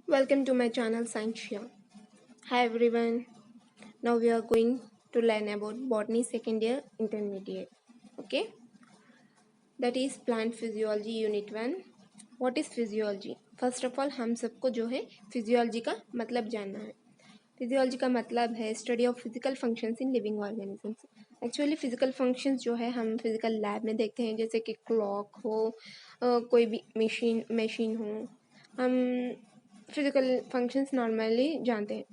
Welcome to my channel Science Share. Hi everyone. Now we are going to learn about botany second year intermediate. Okay? That is plant physiology unit 1. What is physiology? First of all हम सबको जो है physiology का मतलब जानना है. Physiology का मतलब है study of physical functions in living organisms. Actually physical functions जो है हम फिजिकल लैब में देखते हैं, जैसे कि क्लॉक हो, कोई भी मशीन हो. हम फिजिकल फंक्शंस नॉर्मली जानते हैं,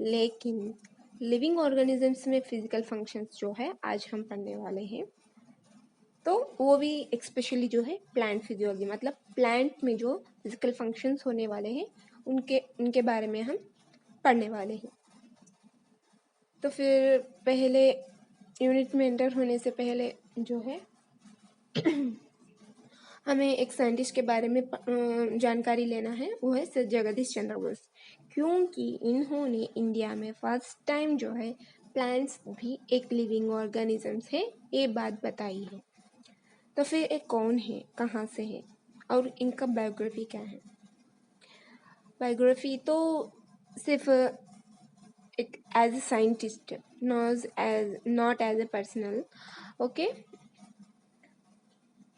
लेकिन लिविंग ऑर्गेनिजम्स में फिजिकल फंक्शंस जो है आज हम पढ़ने वाले हैं, तो वो भी एक्सपेशली जो है प्लांट फिजियोलॉजी, मतलब प्लांट में जो फिजिकल फंक्शंस होने वाले हैं उनके बारे में हम पढ़ने वाले हैं. तो फिर पहले यूनिट में एंटर होने से पहले जो है हमें एक साइंटिस्ट के बारे में जानकारी लेना है. वो है सर जगदीश चंद्र बोस, क्योंकि इन्होंने इंडिया में फर्स्ट टाइम जो है प्लांट्स भी एक लिविंग ऑर्गेनिजम्स है ये बात बताई है. तो फिर ये कौन है, कहाँ से है और इनका बायोग्राफी क्या है? बायोग्राफी तो सिर्फ as a scientist, not as a personal. Okay,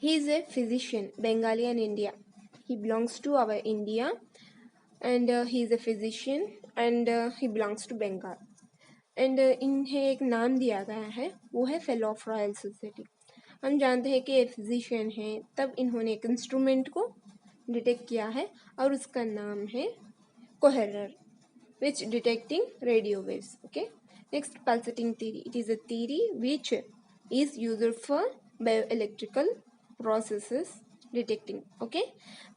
he is a physician, Bengali and India. He belongs to our India, and he is a physician, and he belongs to Bengal. And इन्हें एक नाम दिया गया है, वो है fellow of royal society. हम जानते हैं कि ये फिजिशियन है, तब इन्होंने एक इंस्ट्रूमेंट को डिटेक्ट किया है और उसका नाम है कोहेरर, which detecting radio waves. Okay, next, pulsating theory. It is a theory which is used for bioelectrical processes detecting. Okay,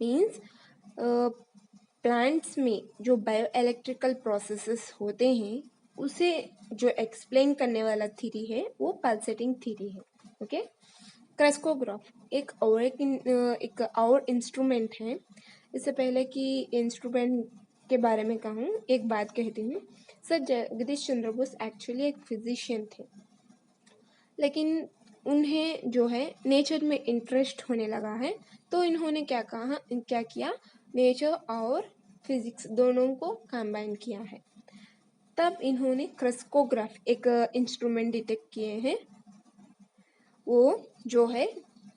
means plants में जो बायोइलेक्ट्रिकल प्रोसेसेस होते हैं उसे जो एक्सप्लेन करने वाला थ्योरी है वो पल्सेटिंग थ्योरी है. ओके, क्रेस्कोग्राफ एक और इंस्ट्रूमेंट है. इससे पहले कि इंस्ट्रूमेंट के बारे में कहूँ, एक बात कहती हूँ. सर जगदीश चंद्र बोस एक्चुअली एक फिजिशियन थे, लेकिन उन्हें जो है नेचर में इंटरेस्ट होने लगा है, तो इन्होंने क्या किया, नेचर और फिजिक्स दोनों को कंबाइन किया है. तब इन्होंने क्रेस्कोग्राफ एक इंस्ट्रूमेंट डिटेक्ट किए हैं, वो जो है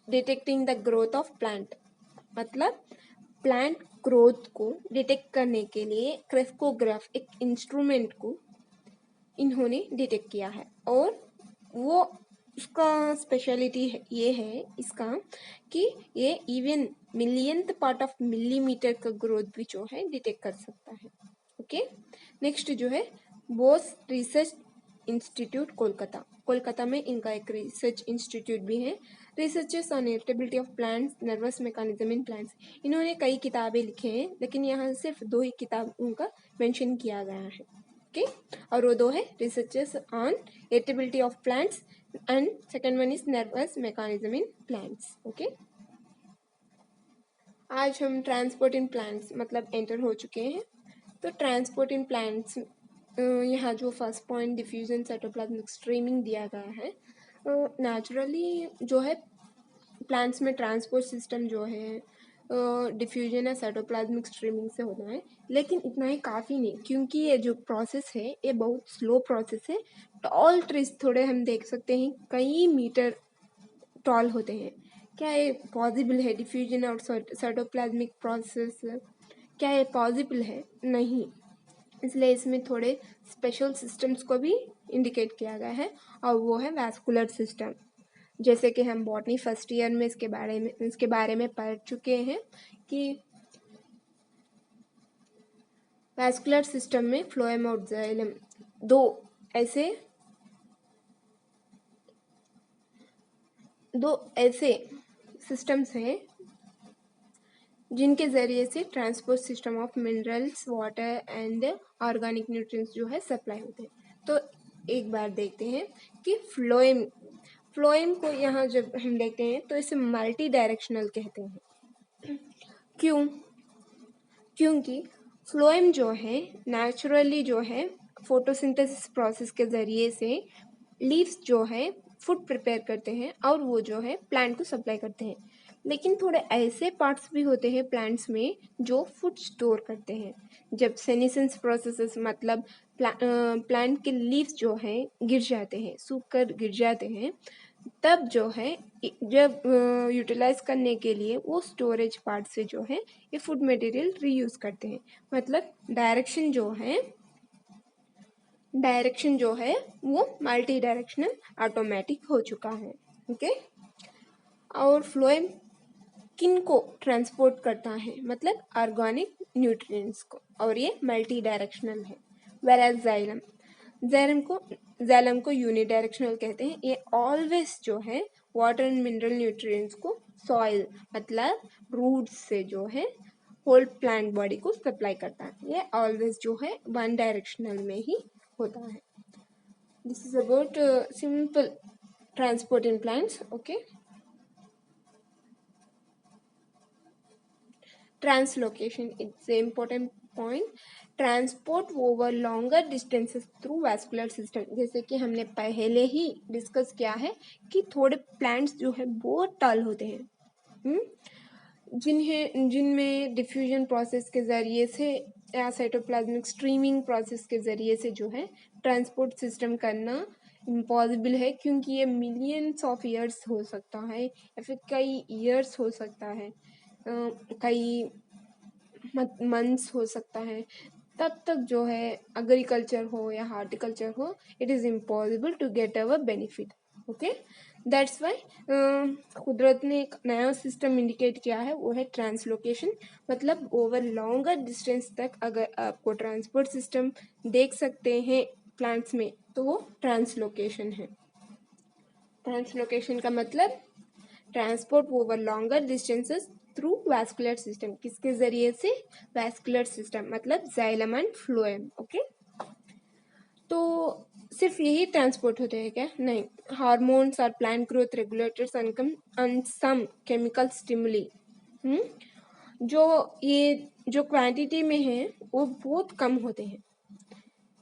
detecting the growth of plant, मतलब प्लांट ग्रोथ को डिटेक्ट करने के लिए क्रेस्कोग्राफ एक इंस्ट्रूमेंट को इन्होंने डिटेक्ट किया है. और वो उसका स्पेशलिटी ये है इसका कि ये even millionth part of millimetre का ग्रोथ भी जो है डिटेक्ट कर सकता है. ओके, नेक्स्ट जो है बोस रिसर्च इंस्टीट्यूट कोलकाता में इनका एक रिसर्च इंस्टीट्यूट भी है. Researches on irritability of plants, nervous mechanism in plants. इन्होंने कई किताबें लिखे हैं, लेकिन यहाँ सिर्फ 2 ही किताब उनका मेंशन किया गया है. ओके, और वो 2 है researches on irritability of plants and second one is nervous mechanism in plants. Okay, आज हम ट्रांसपोर्ट इन प्लांट्स मतलब एंटर हो चुके हैं. तो ट्रांसपोर्ट इन प्लांट्स, यहाँ जो first point diffusion cytoplasmic streaming दिया गया है, नेचुरली जो है प्लांट्स में ट्रांसपोर्ट सिस्टम जो है डिफ्यूजन या साइटोप्लाज्मिक स्ट्रीमिंग से होना है, लेकिन इतना ही काफ़ी नहीं, क्योंकि ये जो प्रोसेस है ये बहुत स्लो प्रोसेस है. टॉल ट्रीज थोड़े हम देख सकते हैं कई मीटर टॉल होते हैं. क्या ये पॉसिबल है डिफ्यूजन और साइटोप्लाज्मिक प्रोसेस? क्या ये पॉसिबल है? नहीं. इसलिए इसमें थोड़े स्पेशल सिस्टम्स को भी इंडिकेट किया गया है, और वो है वैस्कुलर सिस्टम. जैसे कि हम बॉटनी फर्स्ट ईयर में इसके बारे में पढ़ चुके हैं कि वैस्कुलर सिस्टम में फ्लोएम और जाइलम दो ऐसे सिस्टम्स हैं जिनके ज़रिए से transport system of minerals, water and organic nutrients जो है सप्लाई होते हैं. तो एक बार देखते हैं कि फ्लोएम को यहाँ जब हम देखते हैं तो इसे मल्टी डायरेक्शनल कहते हैं. क्योंकि फ्लोएम जो है नेचुरली जो है फोटोसिंथेसिस प्रोसेस के ज़रिए से लीव्स जो है फूड प्रिपेयर करते हैं और वो जो है प्लांट को सप्लाई करते हैं. लेकिन थोड़े ऐसे पार्ट्स भी होते हैं प्लांट्स में जो फूड स्टोर करते हैं। जब सेनेसेंस प्रोसेसेस मतलब प्लांट के लीव्स जो हैं गिर जाते हैं, सूख कर गिर जाते हैं, तब जो है जब यूटिलाइज करने के लिए वो स्टोरेज पार्ट से जो है ये फूड मटेरियल रीयूज करते हैं। मतलब डायरेक्शन जो है वो मल्टी डायरेक्शनल ऑटोमेटिक हो चुका है। ओके, और फ्लोएम किन को ट्रांसपोर्ट करता है, मतलब ऑर्गेनिक न्यूट्रिएंट्स को, और ये मल्टी डायरेक्शनल है। वेराज जाइलम को यूनिडायरेक्शनल कहते हैं। ये ऑलवेज जो है वाटर एंड मिनरल न्यूट्रिएंट्स को सॉइल मतलब रूट्स से जो है होल प्लांट बॉडी को सप्लाई करता है। ये ऑलवेज जो है वन डायरेक्शनल में ही होता है। This is about simple transport in plants. Okay, translocation, it's an important point. Transport over longer distances through vascular system, जैसे कि हमने पहले ही डिस्कस किया है कि थोड़े प्लांट्स जो है बहुत टल होते हैं, जिनमें डिफ्यूजन प्रोसेस के ज़रिए से या साइटोप्लाज्मिक स्ट्रीमिंग प्रोसेस के ज़रिए से जो है ट्रांसपोर्ट सिस्टम करना इम्पॉसिबल है, क्योंकि ये मिलियंस ऑफ ईयर्स हो सकता है या फिर कई ईयर्स हो सकता है, कई मंथ्स हो सकता है। तब तक जो है एग्रीकल्चर हो या हार्टिकल्चर हो, it is impossible to get our benefit. Okay, that's why कुदरत ने एक नया सिस्टम इंडिकेट किया है, वो है ट्रांसलोकेशन। मतलब ओवर लॉन्गर डिस्टेंस तक अगर आपको ट्रांसपोर्ट सिस्टम देख सकते हैं प्लांट्स में, तो वो ट्रांसलोकेशन है। ट्रांसलोकेशन का मतलब transport over longer distances through vascular system, किसके जरिए से, वैस्कुलर सिस्टम मतलब जाइलम एंड फ्लोएम। ओके, तो सिर्फ यही ट्रांसपोर्ट होते हैं क्या? नहीं, हार्मोन्स और plant growth regulators and some chemical stimuli, जो क्वांटिटी में है वो बहुत कम होते हैं,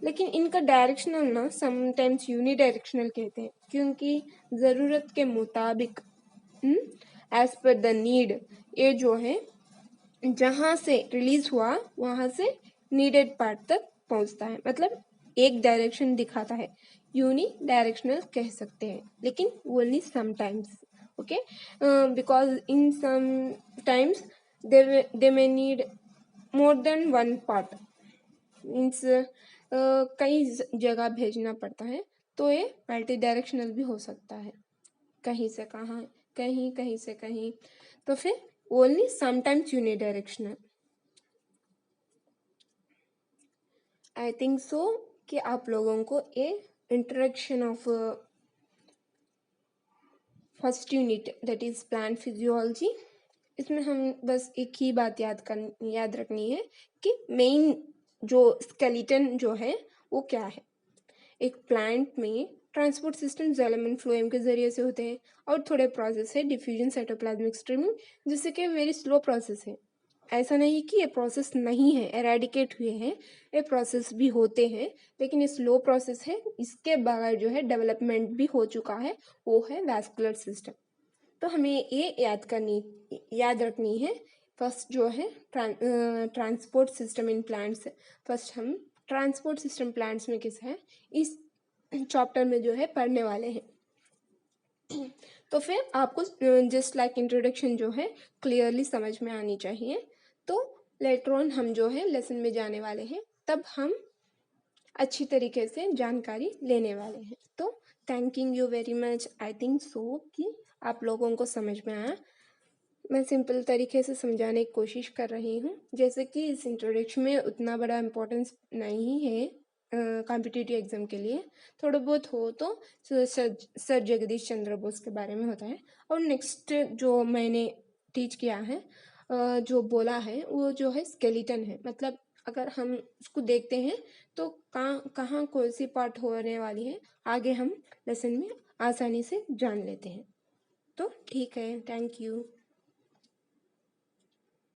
लेकिन इनका डायरेक्शनल ना समटाइम्स यूनिडायरेक्शनल कहते हैं, क्योंकि ज़रूरत के मुताबिक एज पर द नीड, ये जो है जहाँ से रिलीज हुआ वहाँ से नीडेड पार्ट तक पहुँचता है। मतलब एक डायरेक्शन दिखाता है, यूनी डायरेक्शनल कह सकते हैं, लेकिन only sometimes. Okay, because in some times they may need more than one part, means कई जगह भेजना पड़ता है, तो ये मल्टी डायरेक्शनल भी हो सकता है, कहीं से कहाँ, कहीं से कहीं, तो फिर only sometimes unidirectional. I think so कि आप लोगों को ये introduction of first unit that is plant physiology, इसमें हम बस एक ही बात याद रखनी है कि मेन जो स्केलेटन जो है वो क्या है। एक प्लांट में transport system xylem and phloem के जरिए से होते हैं, और थोड़े प्रोसेस है डिफ्यूजन, साइटोप्लाज्मिक स्ट्रीमिंग, जिससे कि वेरी स्लो प्रोसेस है। ऐसा नहीं कि ये प्रोसेस नहीं है, एराडिकेट हुए हैं, ये प्रोसेस भी होते हैं, लेकिन ये स्लो प्रोसेस है। इसके बगैर जो है डेवलपमेंट भी हो चुका है, वो है वैस्कुलर सिस्टम। तो हमें ये याद रखनी है। फर्स्ट जो है transport system in plants, first हम ट्रांसपोर्ट सिस्टम प्लांट्स में किस है इस चैप्टर में जो है पढ़ने वाले हैं। तो फिर आपको जस्ट लाइक इंट्रोडक्शन जो है क्लियरली समझ में आनी चाहिए। तो लेटर ऑन हम जो है लेसन में जाने वाले हैं, तब हम अच्छी तरीके से जानकारी लेने वाले हैं। तो thanking you very much. I think so कि आप लोगों को समझ में आया। मैं सिंपल तरीके से समझाने की कोशिश कर रही हूँ, जैसे कि इस इंट्रोडक्शन में उतना बड़ा इम्पोर्टेंस नहीं है कॉम्पिटिटिव एग्जाम के लिए, थोड़ा बहुत हो तो सर जगदीश चंद्र बोस के बारे में होता है। और नेक्स्ट जो मैंने टीच किया है, जो बोला है, वो जो है स्केलेटन है। मतलब अगर हम उसको देखते हैं तो कहाँ कौन सी पार्ट होने वाली है, आगे हम लेसन में आसानी से जान लेते हैं। तो ठीक है, थैंक यू।